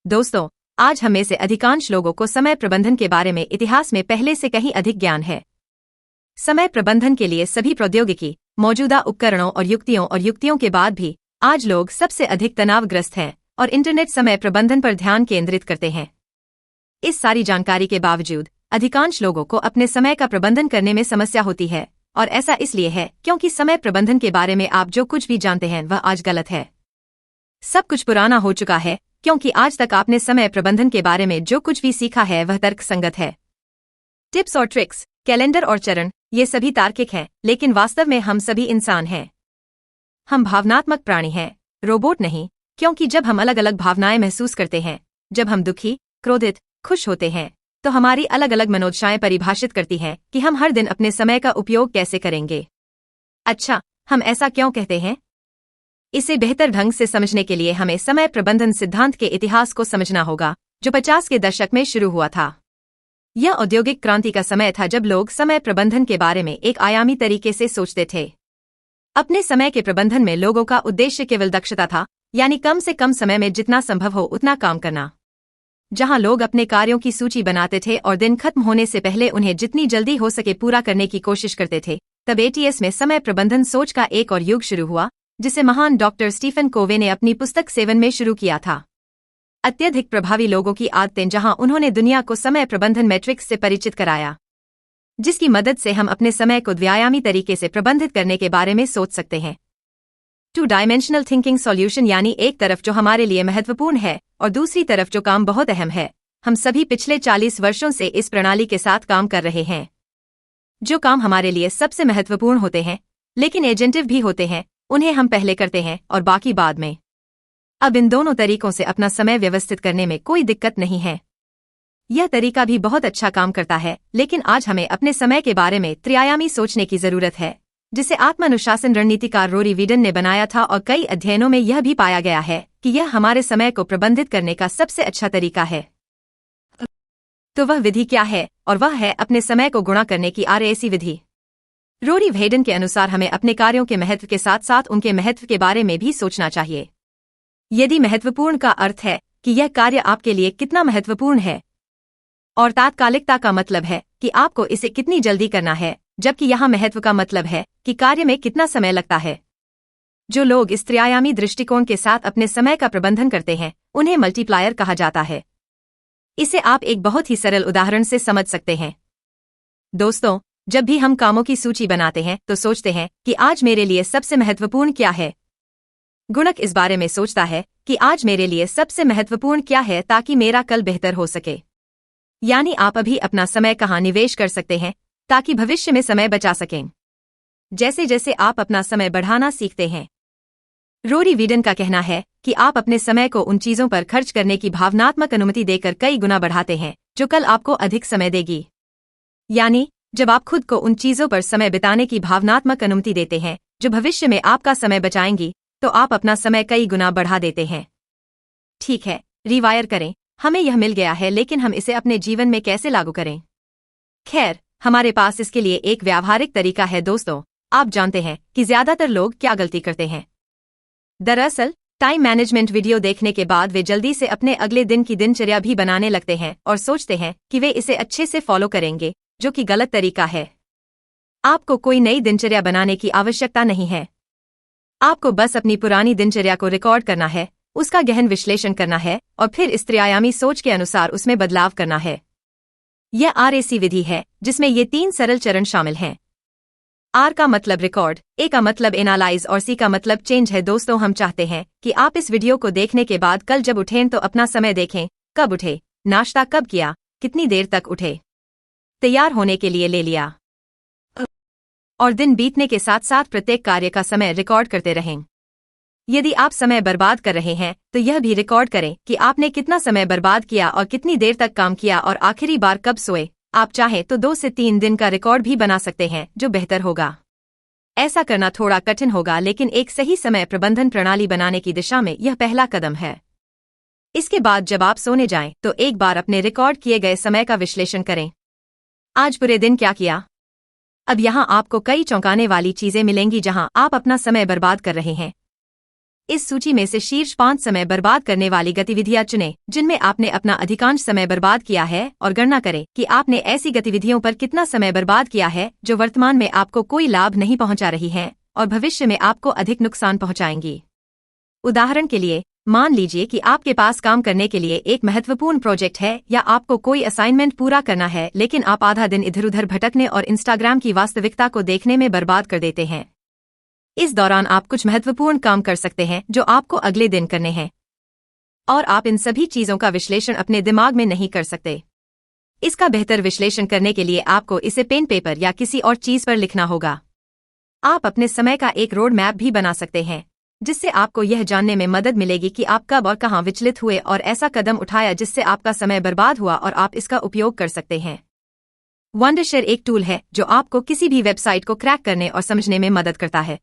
दोस्तों, आज हम में से अधिकांश लोगों को समय प्रबंधन के बारे में इतिहास में पहले से कहीं अधिक ज्ञान है। समय प्रबंधन के लिए सभी प्रौद्योगिकी, मौजूदा उपकरणों और युक्तियों के बाद भी आज लोग सबसे अधिक तनावग्रस्त हैं और इंटरनेट समय प्रबंधन पर ध्यान केंद्रित करते हैं। इस सारी जानकारी के बावजूद अधिकांश लोगों को अपने समय का प्रबंधन करने में समस्या होती है, और ऐसा इसलिए है क्योंकि समय प्रबंधन के बारे में आप जो कुछ भी जानते हैं वह आज गलत है। सब कुछ पुराना हो चुका है क्योंकि आज तक आपने समय प्रबंधन के बारे में जो कुछ भी सीखा है वह तर्कसंगत है। टिप्स और ट्रिक्स, कैलेंडर और चरण, ये सभी तार्किक हैं, लेकिन वास्तव में हम सभी इंसान हैं। हम भावनात्मक प्राणी हैं, रोबोट नहीं, क्योंकि जब हम अलग अलग भावनाएं महसूस करते हैं, जब हम दुखी, क्रोधित, खुश होते हैं, तो हमारी अलग अलग मनोदशाएं परिभाषित करती हैं कि हम हर दिन अपने समय का उपयोग कैसे करेंगे। अच्छा, हम ऐसा क्यों कहते हैं? इसे बेहतर ढंग से समझने के लिए हमें समय प्रबंधन सिद्धांत के इतिहास को समझना होगा, जो 50 के दशक में शुरू हुआ था। यह औद्योगिक क्रांति का समय था जब लोग समय प्रबंधन के बारे में एक आयामी तरीके से सोचते थे। अपने समय के प्रबंधन में लोगों का उद्देश्य केवल दक्षता था, यानी कम से कम समय में जितना संभव हो उतना काम करना। जहां लोग अपने कार्यों की सूची बनाते थे और दिन खत्म होने से पहले उन्हें जितनी जल्दी हो सके पूरा करने की कोशिश करते थे, तब एटीएस में समय प्रबंधन सोच का एक और युग शुरू हुआ, जिसे महान डॉक्टर स्टीफन कोवे ने अपनी पुस्तक 7 में शुरू किया था। अत्यधिक प्रभावी लोगों की आदतें, जहां उन्होंने दुनिया को समय प्रबंधन मैट्रिक्स से परिचित कराया, जिसकी मदद से हम अपने समय को द्विआयामी तरीके से प्रबंधित करने के बारे में सोच सकते हैं। 2 डायमेंशनल थिंकिंग सॉल्यूशन, यानी एक तरफ जो हमारे लिए महत्वपूर्ण है और दूसरी तरफ जो काम बहुत अहम है। हम सभी पिछले 40 वर्षों से इस प्रणाली के साथ काम कर रहे हैं। जो काम हमारे लिए सबसे महत्वपूर्ण होते हैं, लेकिन एजेंटिव भी होते हैं, उन्हें हम पहले करते हैं और बाकी बाद में। अब इन दोनों तरीकों से अपना समय व्यवस्थित करने में कोई दिक्कत नहीं है। यह तरीका भी बहुत अच्छा काम करता है, लेकिन आज हमें अपने समय के बारे में त्रिआयामी सोचने की जरूरत है, जिसे आत्मानुशासन रणनीतिकार रोरी वीडन ने बनाया था, और कई अध्ययनों में यह भी पाया गया है कि यह हमारे समय को प्रबंधित करने का सबसे अच्छा तरीका है। तो वह विधि क्या है? और वह है अपने समय को गुणा करने की RAC विधि। रोरी वीडन के अनुसार हमें अपने कार्यों के महत्व के साथ साथ उनके महत्व के बारे में भी सोचना चाहिए। यदि महत्वपूर्ण का अर्थ है कि यह कार्य आपके लिए कितना महत्वपूर्ण है, और तात्कालिकता का मतलब है कि आपको इसे कितनी जल्दी करना है, जबकि यहाँ महत्व का मतलब है कि कार्य में कितना समय लगता है। जो लोग इस त्रिआयामी दृष्टिकोण के साथ अपने समय का प्रबंधन करते हैं, उन्हें मल्टीप्लायर कहा जाता है। इसे आप एक बहुत ही सरल उदाहरण से समझ सकते हैं। दोस्तों, जब भी हम कामों की सूची बनाते हैं तो सोचते हैं कि आज मेरे लिए सबसे महत्वपूर्ण क्या है। गुणक इस बारे में सोचता है कि आज मेरे लिए सबसे महत्वपूर्ण क्या है ताकि मेरा कल बेहतर हो सके। यानी आप अभी अपना समय कहाँ निवेश कर सकते हैं ताकि भविष्य में समय बचा सकें। जैसे जैसे आप अपना समय बढ़ाना सीखते हैं, रोरी वीडन का कहना है कि आप अपने समय को उन चीजों पर खर्च करने की भावनात्मक अनुमति देकर कई गुना बढ़ाते हैं जो कल आपको अधिक समय देगी। यानी जब आप खुद को उन चीजों पर समय बिताने की भावनात्मक अनुमति देते हैं जो भविष्य में आपका समय बचाएंगी, तो आप अपना समय कई गुना बढ़ा देते हैं। ठीक है, रिवायर करें। हमें यह मिल गया है, लेकिन हम इसे अपने जीवन में कैसे लागू करें? खैर, हमारे पास इसके लिए एक व्यावहारिक तरीका है। दोस्तों, आप जानते हैं कि ज्यादातर लोग क्या गलती करते हैं? दरअसल, टाइम मैनेजमेंट वीडियो देखने के बाद वे जल्दी से अपने अगले दिन की दिनचर्या भी बनाने लगते हैं और सोचते हैं कि वे इसे अच्छे से फॉलो करेंगे, जो कि गलत तरीका है। आपको कोई नई दिनचर्या बनाने की आवश्यकता नहीं है। आपको बस अपनी पुरानी दिनचर्या को रिकॉर्ड करना है, उसका गहन विश्लेषण करना है और फिर इस त्रिआयामी सोच के अनुसार उसमें बदलाव करना है। यह RAC विधि है जिसमें ये 3 सरल चरण शामिल हैं। R का मतलब रिकॉर्ड, A का मतलब एनालाइज और C का मतलब चेंज है। दोस्तों, हम चाहते हैं कि आप इस वीडियो को देखने के बाद कल जब उठें तो अपना समय देखें। कब उठे, नाश्ता कब किया, कितनी देर तक उठे, तैयार होने के लिए ले लिया, और दिन बीतने के साथ साथ प्रत्येक कार्य का समय रिकॉर्ड करते रहें। यदि आप समय बर्बाद कर रहे हैं तो यह भी रिकॉर्ड करें कि आपने कितना समय बर्बाद किया और कितनी देर तक काम किया और आखिरी बार कब सोए। आप चाहें तो 2 से 3 दिन का रिकॉर्ड भी बना सकते हैं, जो बेहतर होगा। ऐसा करना थोड़ा कठिन होगा, लेकिन एक सही समय प्रबंधन प्रणाली बनाने की दिशा में यह पहला कदम है। इसके बाद जब आप सोने जाएं तो एक बार अपने रिकॉर्ड किए गए समय का विश्लेषण करें। आज पूरे दिन क्या किया? अब यहाँ आपको कई चौंकाने वाली चीजें मिलेंगी जहाँ आप अपना समय बर्बाद कर रहे हैं। इस सूची में से शीर्ष 5 समय बर्बाद करने वाली गतिविधियां चुनें जिनमें आपने अपना अधिकांश समय बर्बाद किया है और गणना करें कि आपने ऐसी गतिविधियों पर कितना समय बर्बाद किया है जो वर्तमान में आपको कोई लाभ नहीं पहुंचा रही हैं और भविष्य में आपको अधिक नुकसान पहुंचाएंगी। उदाहरण के लिए, मान लीजिए कि आपके पास काम करने के लिए एक महत्वपूर्ण प्रोजेक्ट है या आपको कोई असाइनमेंट पूरा करना है, लेकिन आप आधा दिन इधर उधर भटकने और इंस्टाग्राम की वास्तविकता को देखने में बर्बाद कर देते हैं। इस दौरान आप कुछ महत्वपूर्ण काम कर सकते हैं जो आपको अगले दिन करने हैं, और आप इन सभी चीजों का विश्लेषण अपने दिमाग में नहीं कर सकते। इसका बेहतर विश्लेषण करने के लिए आपको इसे पेन पेपर या किसी और चीज पर लिखना होगा। आप अपने समय का एक रोड मैप भी बना सकते हैं जिससे आपको यह जानने में मदद मिलेगी कि आप कब और कहां विचलित हुए और ऐसा कदम उठाया जिससे आपका समय बर्बाद हुआ, और आप इसका उपयोग कर सकते हैं। वंडरशेयर एक टूल है जो आपको किसी भी वेबसाइट को क्रैक करने और समझने में मदद करता है।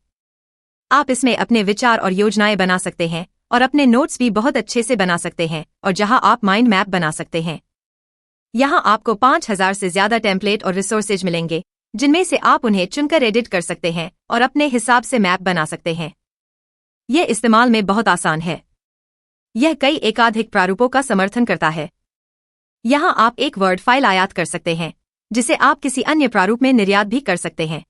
आप इसमें अपने विचार और योजनाएं बना सकते हैं और अपने नोट्स भी बहुत अच्छे से बना सकते हैं, और जहां आप माइंड मैप बना सकते हैं। यहां आपको 5000 से ज्यादा टेम्पलेट और रिसोर्सेज मिलेंगे जिनमें से आप उन्हें चुनकर एडिट कर सकते हैं और अपने हिसाब से मैप बना सकते हैं। यह इस्तेमाल में बहुत आसान है। यह कई एकाधिक प्रारूपों का समर्थन करता है। यहां आप एक वर्ड फाइल आयात कर सकते हैं जिसे आप किसी अन्य प्रारूप में निर्यात भी कर सकते हैं,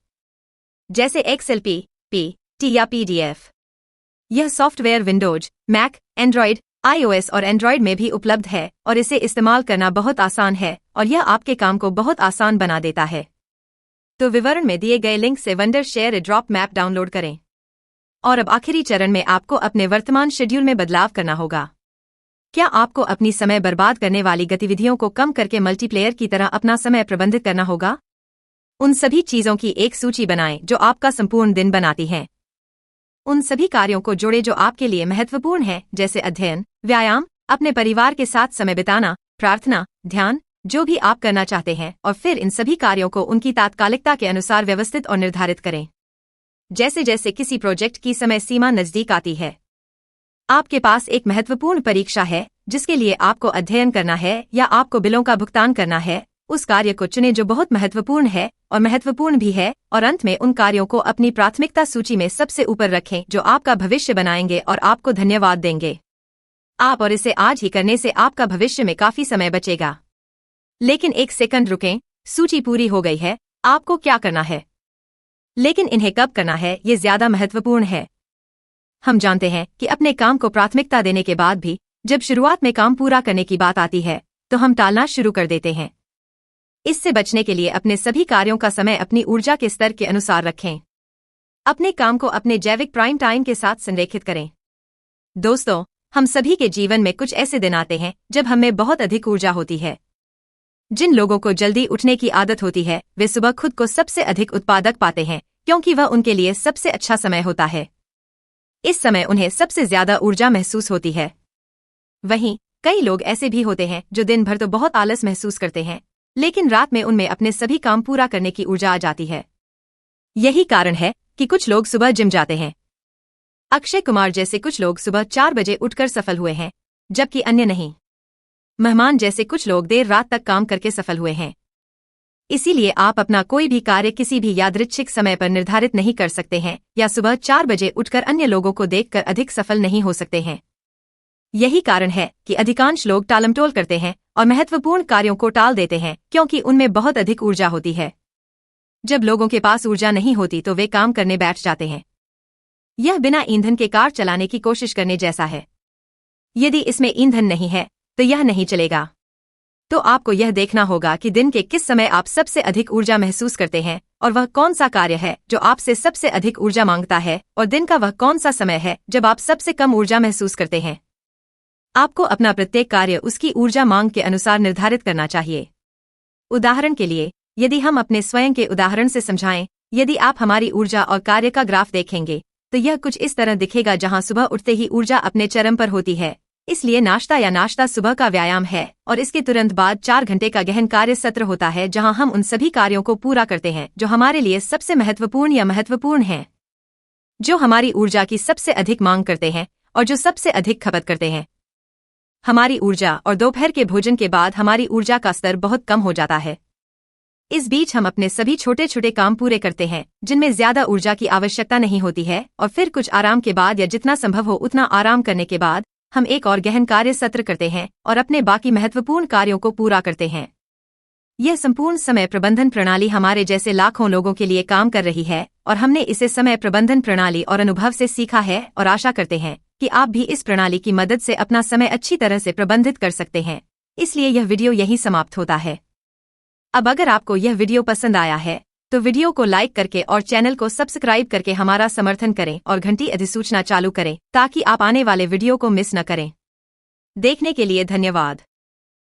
जैसे एक्सेल, पीपीटी या पीडीएफ। यह software Windows, Mac, Android, iOS और एंड्रॉयड में भी उपलब्ध है और इसे इस्तेमाल करना बहुत आसान है और यह आपके काम को बहुत आसान बना देता है। तो विवरण में दिए गए लिंक से वंडरशेयर एड्रॉप मैप डाउनलोड करें। और अब आखिरी चरण में आपको अपने वर्तमान शेड्यूल में बदलाव करना होगा। क्या आपको अपनी समय बर्बाद करने वाली गतिविधियों को कम करके मल्टीप्लेयर की तरह अपना समय प्रबंधित करना होगा? उन सभी चीजों की एक सूची बनाएं जो आपका संपूर्ण दिन बनाती हैं। उन सभी कार्यों को जोड़ें जो आपके लिए महत्वपूर्ण हैं, जैसे अध्ययन, व्यायाम, अपने परिवार के साथ समय बिताना, प्रार्थना, ध्यान, जो भी आप करना चाहते हैं, और फिर इन सभी कार्यों को उनकी तात्कालिकता के अनुसार व्यवस्थित और निर्धारित करें। जैसे जैसे किसी प्रोजेक्ट की समय सीमा नजदीक आती है, आपके पास एक महत्वपूर्ण परीक्षा है जिसके लिए आपको अध्ययन करना है या आपको बिलों का भुगतान करना है, उस कार्य को चुनें जो बहुत महत्वपूर्ण है और महत्वपूर्ण भी है, और अंत में उन कार्यों को अपनी प्राथमिकता सूची में सबसे ऊपर रखें जो आपका भविष्य बनाएंगे और आपको धन्यवाद देंगे। आप और इसे आज ही करने से आपका भविष्य में काफी समय बचेगा। लेकिन एक सेकंड रुकें, सूची पूरी हो गई है, आपको क्या करना है? लेकिन इन्हें कब करना है ये ज्यादा महत्वपूर्ण है। हम जानते हैं कि अपने काम को प्राथमिकता देने के बाद भी जब शुरुआत में काम पूरा करने की बात आती है तो हम टालना शुरू कर देते हैं। इससे बचने के लिए अपने सभी कार्यों का समय अपनी ऊर्जा के स्तर के अनुसार रखें। अपने काम को अपने जैविक प्राइम टाइम के साथ संरेखित करें। दोस्तों, हम सभी के जीवन में कुछ ऐसे दिन आते हैं जब हमें बहुत अधिक ऊर्जा होती है। जिन लोगों को जल्दी उठने की आदत होती है वे सुबह खुद को सबसे अधिक उत्पादक पाते हैं क्योंकि वह उनके लिए सबसे अच्छा समय होता है। इस समय उन्हें सबसे ज्यादा ऊर्जा महसूस होती है। वहीं कई लोग ऐसे भी होते हैं जो दिन भर तो बहुत आलस महसूस करते हैं, लेकिन रात में उनमें अपने सभी काम पूरा करने की ऊर्जा आ जाती है। यही कारण है कि कुछ लोग सुबह जिम जाते हैं। अक्षय कुमार जैसे कुछ लोग सुबह 4 बजे उठकर सफल हुए हैं, जबकि अन्य नहीं। मेहमान जैसे कुछ लोग देर रात तक काम करके सफल हुए हैं। इसीलिए आप अपना कोई भी कार्य किसी भी यादृच्छिक समय पर निर्धारित नहीं कर सकते हैं या सुबह 4 बजे उठकर अन्य लोगों को देखकर अधिक सफल नहीं हो सकते हैं। यही कारण है कि अधिकांश लोग टालमटोल करते हैं और महत्वपूर्ण कार्यों को टाल देते हैं क्योंकि उनमें बहुत अधिक ऊर्जा होती है। जब लोगों के पास ऊर्जा नहीं होती तो वे काम करने बैठ जाते हैं। यह बिना ईंधन के कार चलाने की कोशिश करने जैसा है। यदि इसमें ईंधन नहीं है तो यह नहीं चलेगा। तो आपको यह देखना होगा कि दिन के किस समय आप सबसे अधिक ऊर्जा महसूस करते हैं और वह कौन सा कार्य है जो आपसे सबसे अधिक ऊर्जा मांगता है, और दिन का वह कौन सा समय है जब आप सबसे कम ऊर्जा महसूस करते हैं। आपको अपना प्रत्येक कार्य उसकी ऊर्जा मांग के अनुसार निर्धारित करना चाहिए। उदाहरण के लिए, यदि हम अपने स्वयं के उदाहरण से समझाएं, यदि आप हमारी ऊर्जा और कार्य का ग्राफ देखेंगे तो यह कुछ इस तरह दिखेगा जहां सुबह उठते ही ऊर्जा अपने चरम पर होती है। इसलिए नाश्ता सुबह का व्यायाम है और इसके तुरंत बाद 4 घंटे का गहन कार्य सत्र होता है जहां हम उन सभी कार्यों को पूरा करते हैं जो हमारे लिए सबसे महत्वपूर्ण या महत्वपूर्ण हैं, जो हमारी ऊर्जा की सबसे अधिक मांग करते हैं और जो सबसे अधिक खपत करते हैं। हमारी ऊर्जा और दोपहर के भोजन के बाद हमारी ऊर्जा का स्तर बहुत कम हो जाता है। इस बीच हम अपने सभी छोटे छोटे काम पूरे करते हैं जिनमें ज्यादा ऊर्जा की आवश्यकता नहीं होती है, और फिर कुछ आराम के बाद या जितना संभव हो उतना आराम करने के बाद हम एक और गहन कार्य सत्र करते हैं और अपने बाकी महत्वपूर्ण कार्यों को पूरा करते हैं। यह संपूर्ण समय प्रबंधन प्रणाली हमारे जैसे लाखों लोगों के लिए काम कर रही है और हमने इसे समय प्रबंधन प्रणाली और अनुभव से सीखा है और आशा करते हैं कि आप भी इस प्रणाली की मदद से अपना समय अच्छी तरह से प्रबंधित कर सकते हैं। इसलिए यह वीडियो यहीं समाप्त होता है। अब अगर आपको यह वीडियो पसंद आया है तो वीडियो को लाइक करके और चैनल को सब्सक्राइब करके हमारा समर्थन करें और घंटी अधिसूचना चालू करें ताकि आप आने वाले वीडियो को मिस न करें। देखने के लिए धन्यवाद।